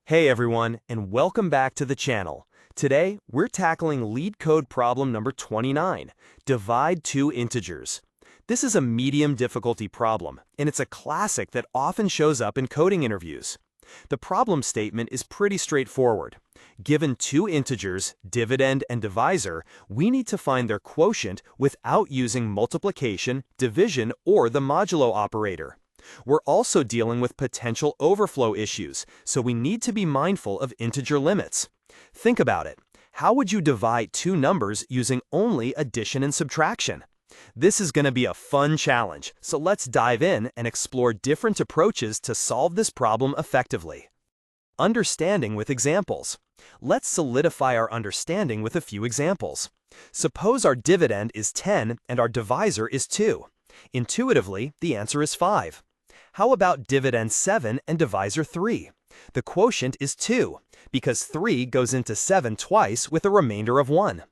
Hey everyone, and welcome back to the channel. Today, we're tackling LeetCode problem number 29, divide two integers. This is a medium difficulty problem, and it's a classic that often shows up in coding interviews. The problem statement is pretty straightforward. Given two integers, dividend and divisor, we need to find their quotient without using multiplication, division, or the modulo operator. We're also dealing with potential overflow issues, so we need to be mindful of integer limits. Think about it. How would you divide two numbers using only addition and subtraction? This is going to be a fun challenge, so let's dive in and explore different approaches to solve this problem effectively. Understanding with examples. Let's solidify our understanding with a few examples. Suppose our dividend is 10 and our divisor is 2. Intuitively, the answer is 5. How about dividend 7 and divisor 3? The quotient is 2, because 3 goes into 7 twice with a remainder of 1.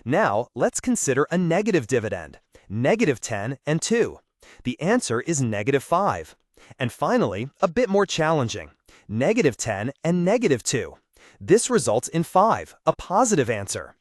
Now, let's consider a negative dividend, negative 10 and 2. The answer is negative 5. And finally, a bit more challenging, negative 10 and negative 2. This results in 5, a positive answer.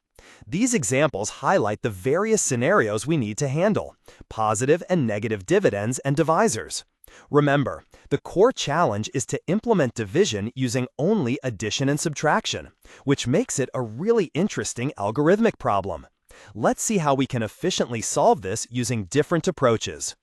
These examples highlight the various scenarios we need to handle, positive and negative dividends and divisors. Remember, the core challenge is to implement division using only addition and subtraction, which makes it a really interesting algorithmic problem. Let's see how we can efficiently solve this using different approaches.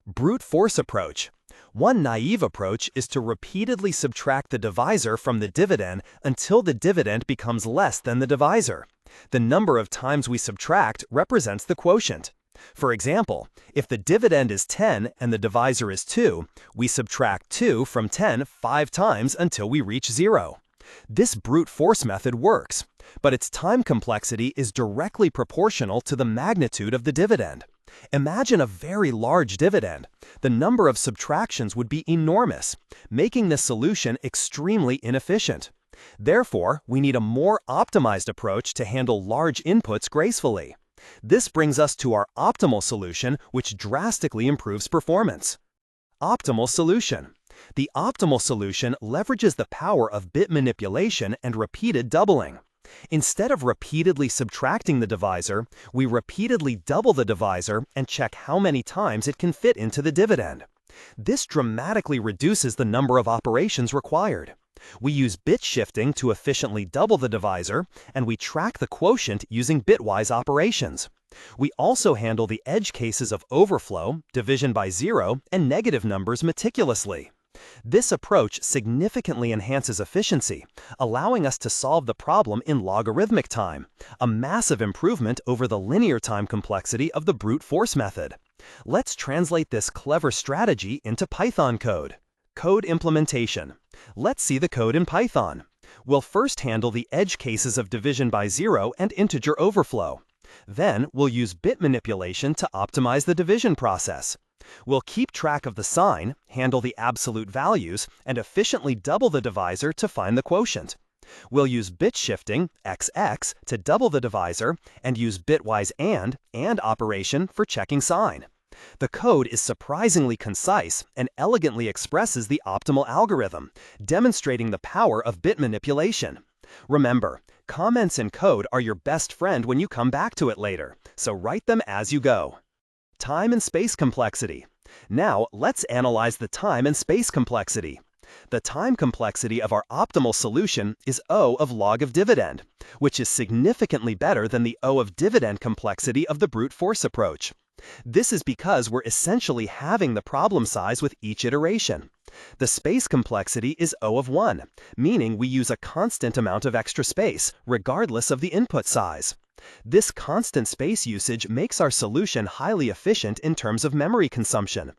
Brute force approach. One naive approach is to repeatedly subtract the divisor from the dividend until the dividend becomes less than the divisor. The number of times we subtract represents the quotient. For example, if the dividend is 10 and the divisor is 2, we subtract 2 from 10 5 times until we reach 0. This brute force method works, but its time complexity is directly proportional to the magnitude of the dividend. Imagine a very large dividend. The number of subtractions would be enormous, making this solution extremely inefficient. Therefore, we need a more optimized approach to handle large inputs gracefully. This brings us to our optimal solution, which drastically improves performance. Optimal solution. The optimal solution leverages the power of bit manipulation and repeated doubling. Instead of repeatedly subtracting the divisor, we repeatedly double the divisor and check how many times it can fit into the dividend. This dramatically reduces the number of operations required. We use bit shifting to efficiently double the divisor, and we track the quotient using bitwise operations. We also handle the edge cases of overflow, division by 0, and negative numbers meticulously. This approach significantly enhances efficiency, allowing us to solve the problem in logarithmic time, a massive improvement over the linear time complexity of the brute force method. Let's translate this clever strategy into Python code. Code implementation. Let's see the code in Python. We'll first handle the edge cases of division by 0 and integer overflow. Then we'll use bit manipulation to optimize the division process. We'll keep track of the sign, handle the absolute values, and efficiently double the divisor to find the quotient. We'll use bit shifting, XX, to double the divisor, and use bitwise and operation for checking sign. The code is surprisingly concise and elegantly expresses the optimal algorithm, demonstrating the power of bit manipulation. Remember, comments in code are your best friend when you come back to it later, so write them as you go. Time and space complexity. Now, let's analyze the time and space complexity. The time complexity of our optimal solution is O of log of dividend, which is significantly better than the O of dividend complexity of the brute force approach. This is because we're essentially halving the problem size with each iteration. The space complexity is O of 1, meaning we use a constant amount of extra space, regardless of the input size. This constant space usage makes our solution highly efficient in terms of memory consumption.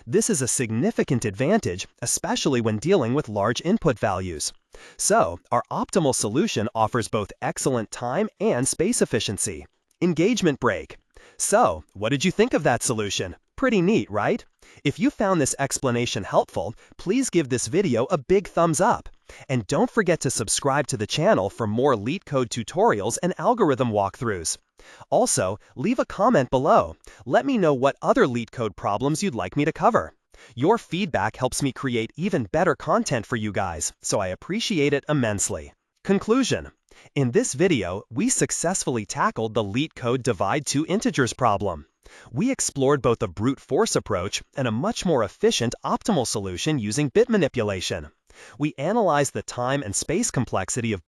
This is a significant advantage, especially when dealing with large input values. So, our optimal solution offers both excellent time and space efficiency. Engagement break. So, what did you think of that solution? Pretty neat, right? If you found this explanation helpful, please give this video a big thumbs up. And don't forget to subscribe to the channel for more LeetCode tutorials and algorithm walkthroughs. Also, leave a comment below. Let me know what other LeetCode problems you'd like me to cover. Your feedback helps me create even better content for you guys, so I appreciate it immensely. Conclusion. In this video, we successfully tackled the LeetCode divide two integers problem. We explored both a brute force approach and a much more efficient optimal solution using bit manipulation. We analyzed the time and space complexity of